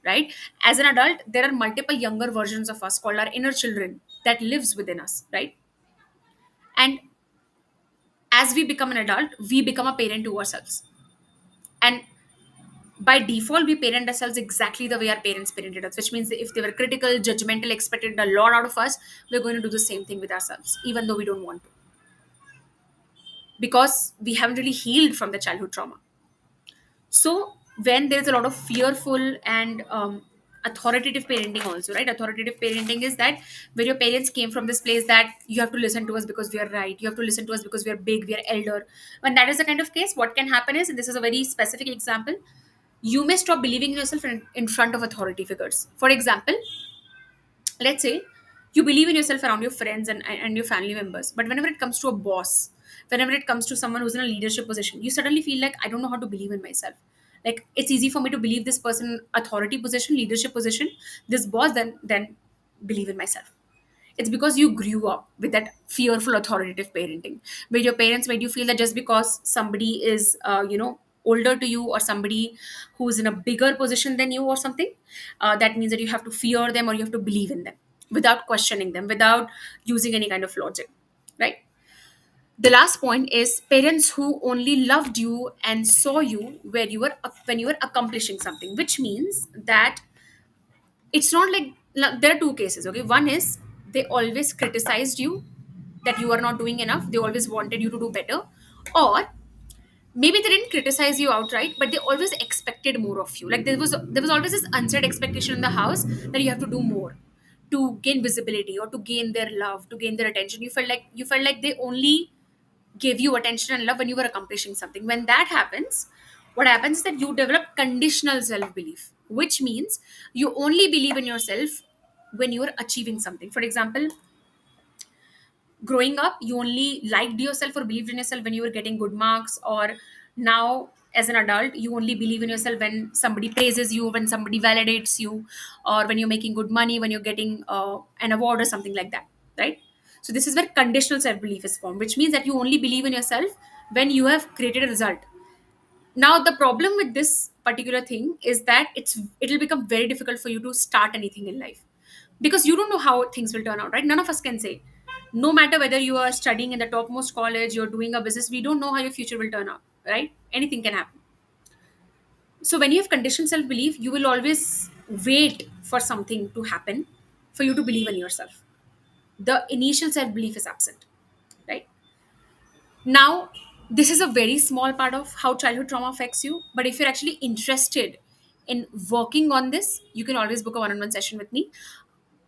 right? As an adult, there are multiple younger versions of us called our inner children that lives within us, right? And as we become an adult, we become a parent to ourselves. And by default, we parent ourselves exactly the way our parents parented us, which means that if they were critical, judgmental, expected a lot out of us, we're going to do the same thing with ourselves, even though we don't want to, because we haven't really healed from the childhood trauma. So when there's a lot of fearful and authoritative parenting also, right? Authoritative parenting is that where your parents came from this place that you have to listen to us because we are right, you have to listen to us because we are big, we are elder. When that is the kind of case, what can happen is, and this is a very specific example, you may stop believing in yourself in front of authority figures. For example, let's say you believe in yourself around your friends and your family members, but whenever it comes to a boss, whenever it comes to someone who's in a leadership position, you suddenly feel like, I don't know how to believe in myself. Like, it's easy for me to believe this person authority position, leadership position, this boss, than believe in myself. It's because you grew up with that fearful authoritative parenting, where your parents made you feel that just because somebody is older to you, or somebody who's in a bigger position than you or something, that means that you have to fear them, or you have to believe in them without questioning them, without using any kind of logic, right? The last point is parents who only loved you and saw you where you were when you were accomplishing something, which means that it's not like, there are two cases. Okay, one is they always criticized you that you are not doing enough, they always wanted you to do better. Or maybe they didn't criticize you outright, but they always expected more of you. Like, there was always this unsaid expectation in the house that you have to do more to gain visibility, or to gain their love, to gain their attention. You felt like they only gave you attention and love when you were accomplishing something. When that happens, what happens is that you develop conditional self belief, which means you only believe in yourself when you are achieving something. For example, growing up, you only liked yourself or believed in yourself when you were getting good marks, or now as an adult, you only believe in yourself when somebody praises you, when somebody validates you, or when you're making good money, when you're getting an award or something like that, right? So this is where conditional self belief is formed, which means that you only believe in yourself when you have created a result. Now the problem with this particular thing is that it'll become very difficult for you to start anything in life, because you don't know how things will turn out, right? None of us can say. No matter whether you are studying in the topmost college, you're doing a business, we don't know how your future will turn out, right? Anything can happen. So when you have conditioned self belief, you will always wait for something to happen for you to believe in yourself. The initial self belief is absent, right? Now, this is a very small part of how childhood trauma affects you. But if you're actually interested in working on this, you can always book a one-on-one session with me.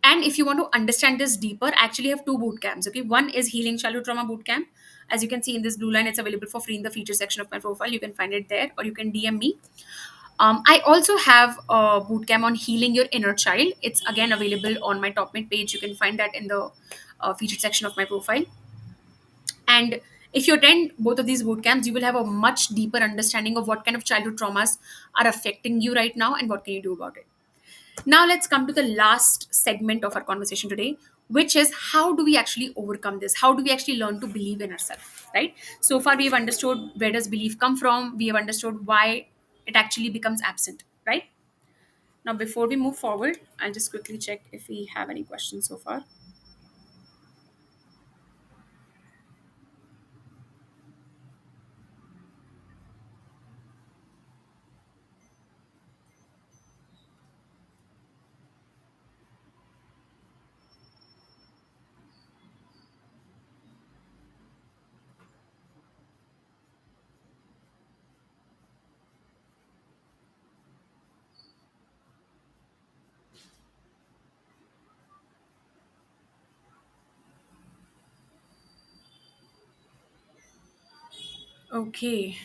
And if you want to understand this deeper, I actually have two boot camps. Okay, one is Healing Childhood Trauma Boot Camp. As you can see in this blue line, it's available for free in the feature section of my profile. You can find it there, or you can DM me. I also have a boot camp on healing your inner child. It's again available on my top mid page. You can find that in the featured section of my profile. And if you attend both of these boot camps, you will have a much deeper understanding of what kind of childhood traumas are affecting you right now and what can you do about it. Now let's come to the last segment of our conversation today, which is how do we actually overcome this? How do we actually learn to believe in ourselves, right? So far, we have understood where does belief come from. We have understood why it actually becomes absent, right? Now, before we move forward, I'll just quickly check if we have any questions so far. Okay.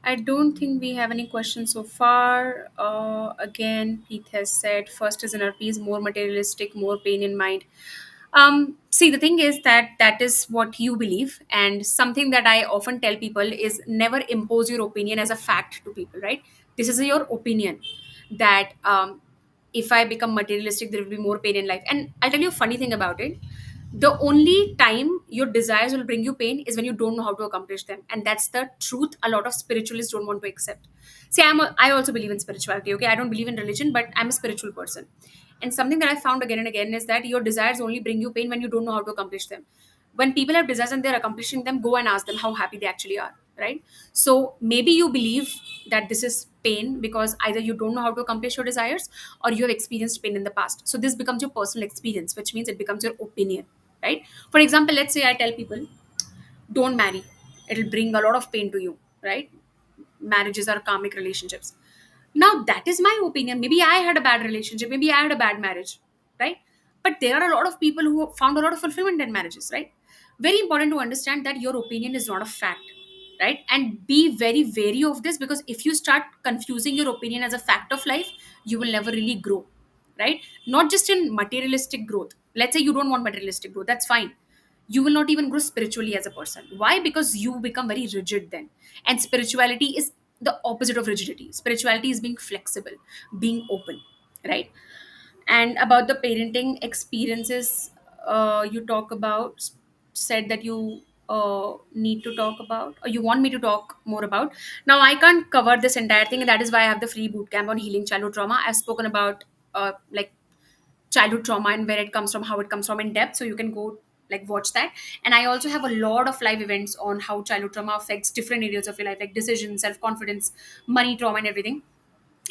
I don't think we have any questions so far. Again, Pete has said first is inner peace, more materialistic, more pain in mind. See, the thing is that that is what you believe, and something that I often tell people is never impose your opinion as a fact to people. Right? This is your opinion that if I become materialistic, there will be more pain in life. And I'll tell you a funny thing about it. The only time your desires will bring you pain is when you don't know how to accomplish them, and that's the truth a lot of spiritualists don't want to accept. See, I also believe in spirituality. Okay, I don't believe in religion, but I'm a spiritual person. And something that I found again and again is that your desires only bring you pain when you don't know how to accomplish them. When people have desires and they're accomplishing them, go and ask them how happy they actually are, right? So maybe you believe that this is pain because either you don't know how to accomplish your desires or you have experienced pain in the past. So this becomes your personal experience, which means it becomes your opinion, right? For example, let's say I tell people, don't marry. It'll bring a lot of pain to you, right? Marriages are karmic relationships. Now, that is my opinion. Maybe I had a bad relationship, maybe I had a bad marriage, right? But there are a lot of people who found a lot of fulfillment in marriages, right? Very important to understand that your opinion is not a fact, right? And be very wary of this, because if you start confusing your opinion as a fact of life, you will never really grow, right? Not just in materialistic growth. Let's say you don't want materialistic growth, that's fine. You will not even grow spiritually as a person. Why? Because you become very rigid then. And spirituality is the opposite of rigidity. Spirituality is being flexible, being open, right? And about the parenting experiences, you talk about, said that you need to talk about, or you want me to talk more about. Now, I can't cover this entire thing, and that is why I have the free boot camp on healing childhood trauma. I've spoken about like childhood trauma and where it comes from, how it comes from in depth, so you can go like watch that. And I also have a lot of live events on how childhood trauma affects different areas of your life, like decisions, self-confidence, money trauma, and everything.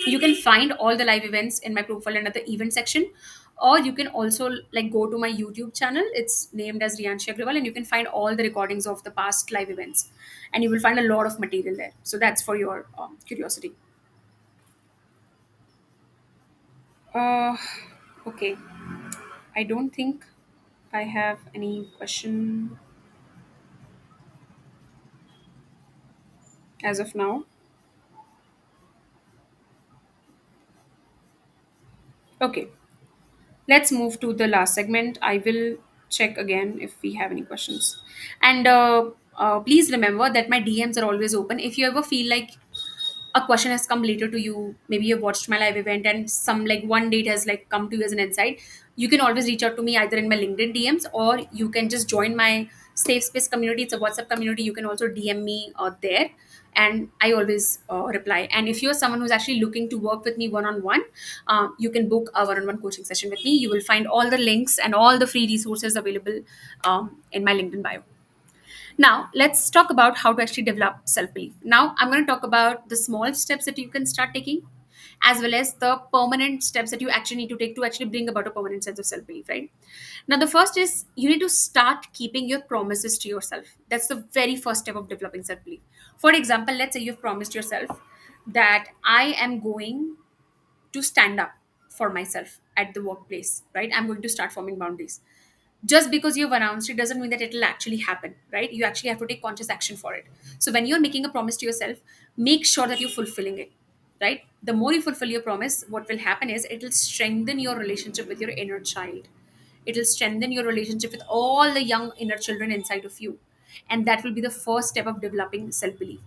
You can find all the live events in my profile under the event section, or you can also like go to my YouTube channel. It's named as Rianshi Agrawal, and you can find all the recordings of the past live events, and you will find a lot of material there. So that's for your curiosity. uh, okay, I don't think I have any question as of now. Okay, let's move to the last segment. I will check again if we have any questions. And please remember that my DMs are always open. If you ever feel like a question has come later to you, maybe you've watched my live event and some like one date has like come to you as an insight, you can always reach out to me either in my LinkedIn DMs, or you can just join my safe space community. It's a WhatsApp community. You can also DM me there, and I always reply. And if you're someone who's actually looking to work with me one-on-one, you can book a one-on-one coaching session with me. You will find all the links and all the free resources available in my LinkedIn bio. Now, let's talk about how to actually develop self belief. Now, I'm going to talk about the small steps that you can start taking, as well as the permanent steps that you actually need to take to actually bring about a permanent sense of self belief, right? Now, the first is you need to start keeping your promises to yourself. That's the very first step of developing self belief. For example, let's say you've promised yourself that I am going to stand up for myself at the workplace, right? I'm going to start forming boundaries. Just because you've announced it doesn't mean that it'll actually happen, right? You actually have to take conscious action for it. So when you're making a promise to yourself, make sure that you're fulfilling it, right? The more you fulfill your promise, what will happen is it'll strengthen your relationship with your inner child. It'll strengthen your relationship with all the young inner children inside of you. And that will be the first step of developing self belief.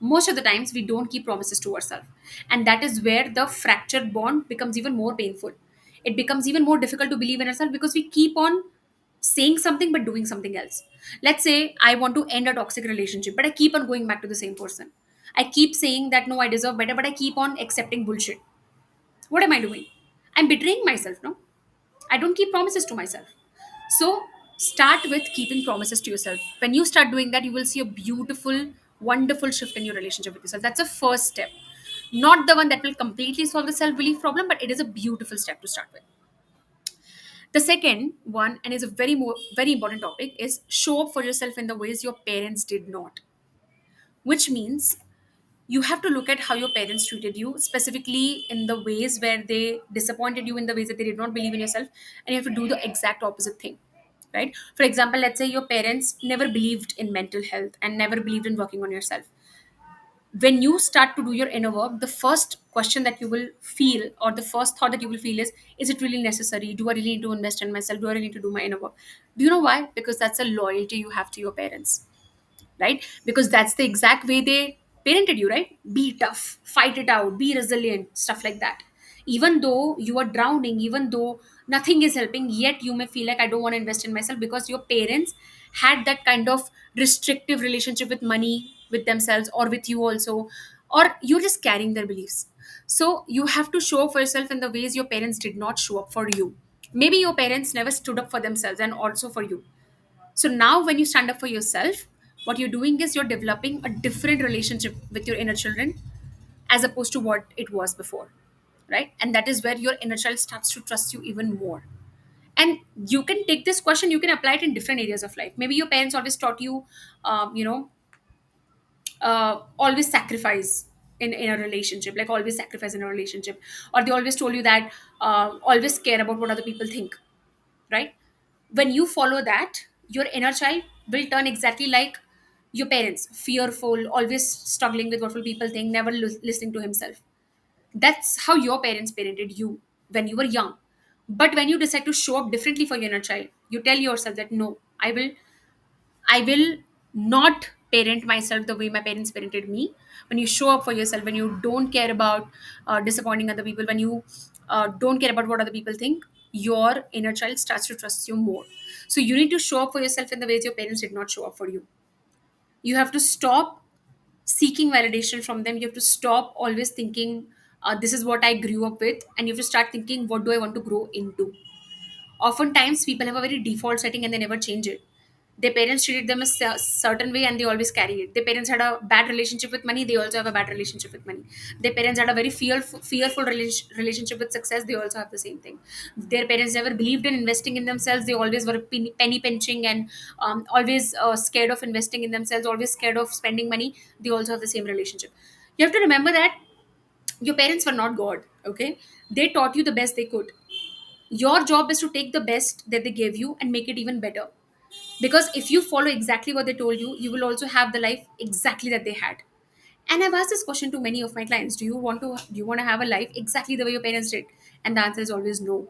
Most of the times we don't keep promises to ourselves, and that is where the fractured bond becomes even more painful. It becomes even more difficult to believe in ourselves because we keep on saying something but doing something else. Let's say I want to end a toxic relationship, but I keep on going back to the same person. I keep saying that no, I deserve better, but I keep on accepting bullshit. What am I doing? I'm betraying myself, no? I don't keep promises to myself. So start with keeping promises to yourself. When you start doing that, you will see a beautiful, wonderful shift in your relationship with yourself. That's a first step. Not the one that will completely solve the self belief problem, but it is a beautiful step to start with. The second one, and is a very important topic, is show up for yourself in the ways your parents did not. Which means you have to look at how your parents treated you, specifically in the ways where they disappointed you, in the ways that they did not believe in yourself, and you have to do the exact opposite thing, right? For example, let's say your parents never believed in mental health and never believed in working on yourself. When you start to do your inner work, the first question that you will feel, or the first thought that you will feel, is it really necessary? Do I really need to invest in myself? Do I really need to do my inner work? Do you know why? Because that's a loyalty you have to your parents, right? Because that's the exact way they parented you, right? Be tough, fight it out, be resilient, stuff like that. Even though you are drowning, even though nothing is helping, yet you may feel like I don't want to invest in myself, because your parents had that kind of restrictive relationship with money, with themselves, or with you also, or you're just carrying their beliefs. So you have to show up for yourself in the ways your parents did not show up for you. Maybe your parents never stood up for themselves and also for you. So now, when you stand up for yourself, what you're doing is you're developing a different relationship with your inner children as opposed to what it was before, right? And that is where your inner child starts to trust you even more. And you can take this question, you can apply it in different areas of life. Maybe your parents always taught you, you know, always sacrifice in a relationship, like always sacrifice in a relationship, or they always told you that always care about what other people think, right? When you follow that, your inner child will turn exactly like your parents, fearful, always struggling with what will people think, never listening to himself. That's how your parents parented you when you were young. But when you decide to show up differently for your inner child, you tell yourself that no, I will not parent myself the way my parents parented me. When you show up for yourself, when you don't care about disappointing other people, when you don't care about what other people think, your inner child starts to trust you more. So you need to show up for yourself in the ways your parents did not show up for you. You have to stop seeking validation from them. You have to stop always thinking, this is what I grew up with, and you have to start thinking, what do I want to grow into? Oftentimes people have a very default setting and they never change it. Their parents treated them a certain way and they always carry it. Their parents had a bad relationship with money, they also have a bad relationship with money. Their parents had a very fearful relationship with success, they also have the same thing. Their parents never believed in investing in themselves, they always were penny pinching, and always scared of investing in themselves, always scared of spending money. They also have the same relationship. You have to remember that your parents were not god, okay? They taught you the best they could. Your job is to take the best that they gave you and make it even better. Because if you follow exactly what they told you, you will also have the life exactly that they had. And I've asked this question to many of my clients: do you want to have a life exactly the way your parents did? And the answer is always no,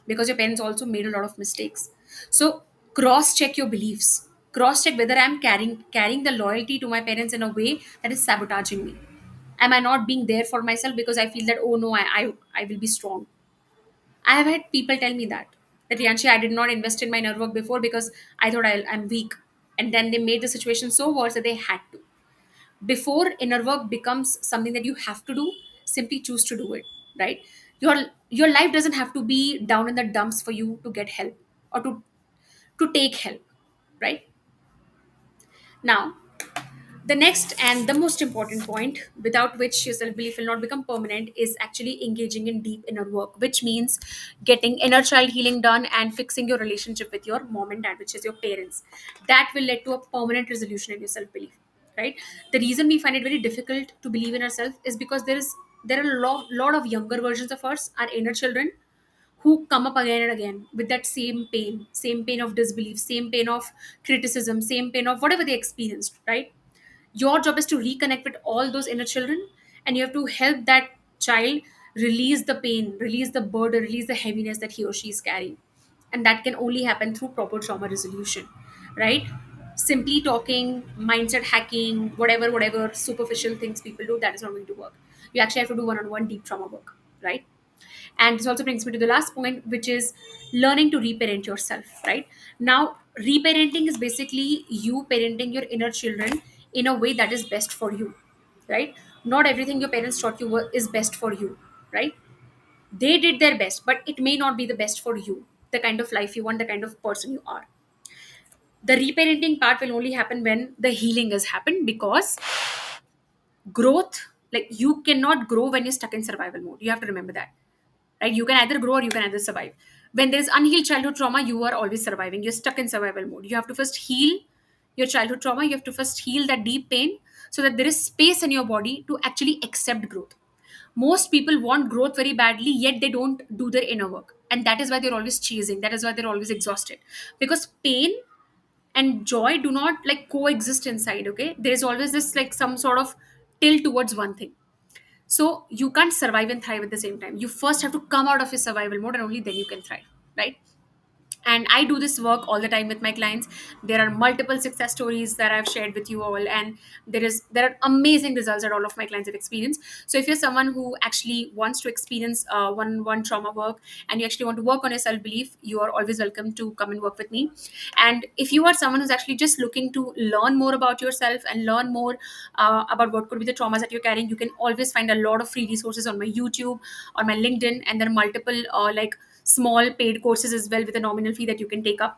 because your parents also made a lot of mistakes. So cross check your beliefs. Cross check whether I'm carrying the loyalty to my parents in a way that is sabotaging me. Am I not being there for myself because I feel that, oh no, I will be strong? I have had people tell me that Rianshi, I did not invest in my network before because I thought I'm weak, and then they made the situation so worse that they had to. Before inner work becomes something that you have to do, simply choose to do it. Right? Your life doesn't have to be down in the dumps for you to get help, or to take help. Right? Now, the next and the most important point, without which your self belief will not become permanent, is actually engaging in deep inner work, which means getting inner child healing done and fixing your relationship with your mom and dad, which is your parents. That will lead to a permanent resolution in your self belief, right? The reason we find it very difficult to believe in ourselves is because there are a lot of younger versions of us, our inner children, who come up again and again with that same pain of disbelief, same pain of criticism, same pain of whatever they experienced, right? Your job is to reconnect with all those inner children, and you have to help that child release the pain, release the burden, release the heaviness that he or she is carrying. And that can only happen through proper trauma resolution, right? Simply talking, mindset hacking, whatever superficial things people do, that is not going to work. You actually have to do one-on-one deep trauma work, right? And this also brings me to the last point, which is learning to reparent yourself. Right now, reparenting is basically you parenting your inner children in a way that is best for you. Right? Not everything your parents taught you is best for you. Right? They did their best, but it may not be the best for you, the kind of life you want, the kind of person you are. The reparenting part will only happen when the healing has happened, because growth, like, you cannot grow when you're stuck in survival mode. You have to remember that. Right? You can either grow or you can either survive. When there is unhealed childhood trauma, you are always surviving. You're stuck in survival mode. You have to first heal your childhood trauma. You have to first heal that deep pain, so that there is space in your body to actually accept growth. Most people want growth very badly, yet they don't do their inner work, and that is why they're always chasing. That is why they're always exhausted, because pain and joy do not like coexist inside. Okay, there's always this like some sort of tilt towards one thing. So you can't survive and thrive at the same time. You first have to come out of your survival mode, and only then you can thrive, right? And I do this work all the time with my clients. There are multiple success stories that I've shared with you all, and there are amazing results that all of my clients have experienced. So if you're someone who actually wants to experience one trauma work, and you actually want to work on your self belief, you are always welcome to come and work with me. And if you are someone who's actually just looking to learn more about yourself and learn more about what could be the traumas that you're carrying, you can always find a lot of free resources on my YouTube, on my LinkedIn, and there are multiple like small paid courses as well with a nominal fee that you can take up.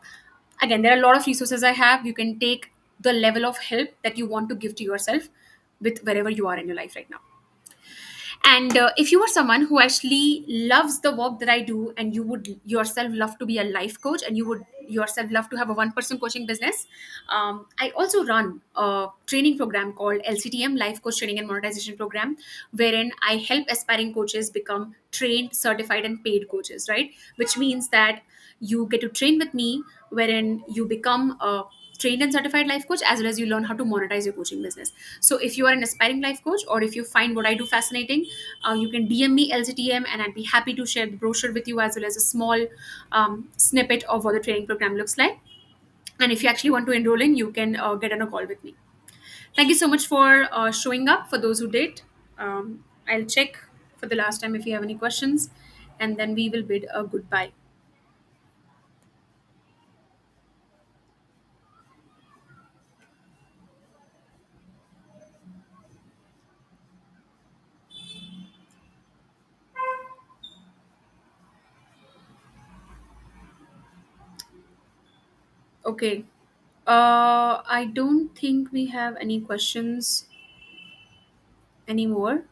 Again, there are a lot of resources I have. You can take the level of help that you want to give to yourself with wherever you are in your life right now. And if you are someone who actually loves the work that I do, and you would yourself love to be a life coach, and you would yourself love to have a one-person coaching business, I also run a training program called LCTM, Life Coach Training and Monetization Program, wherein I help aspiring coaches become trained, certified, and paid coaches, right? Which means that you get to train with me, wherein you become a trained and certified life coach, as well as you learn how to monetize your coaching business. So if you are an aspiring life coach, or if you find what I do fascinating, you can DM me LCTM, and I'd be happy to share the brochure with you, as well as a small snippet of what the training program looks like. And if you actually want to enroll in, you can get on a call with me. Thank you so much for showing up. For those who did, I'll check for the last time if you have any questions, and then we will bid a goodbye. Okay. I don't think we have any questions anymore.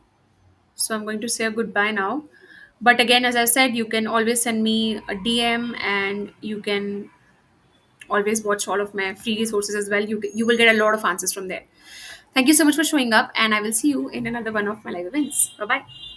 So I'm going to say a goodbye now. But again, as I said, you can always send me a DM, and you can always watch all of my free resources as well. You will get a lot of answers from there. Thank you so much for showing up, and I will see you in another one of my live events. Bye bye.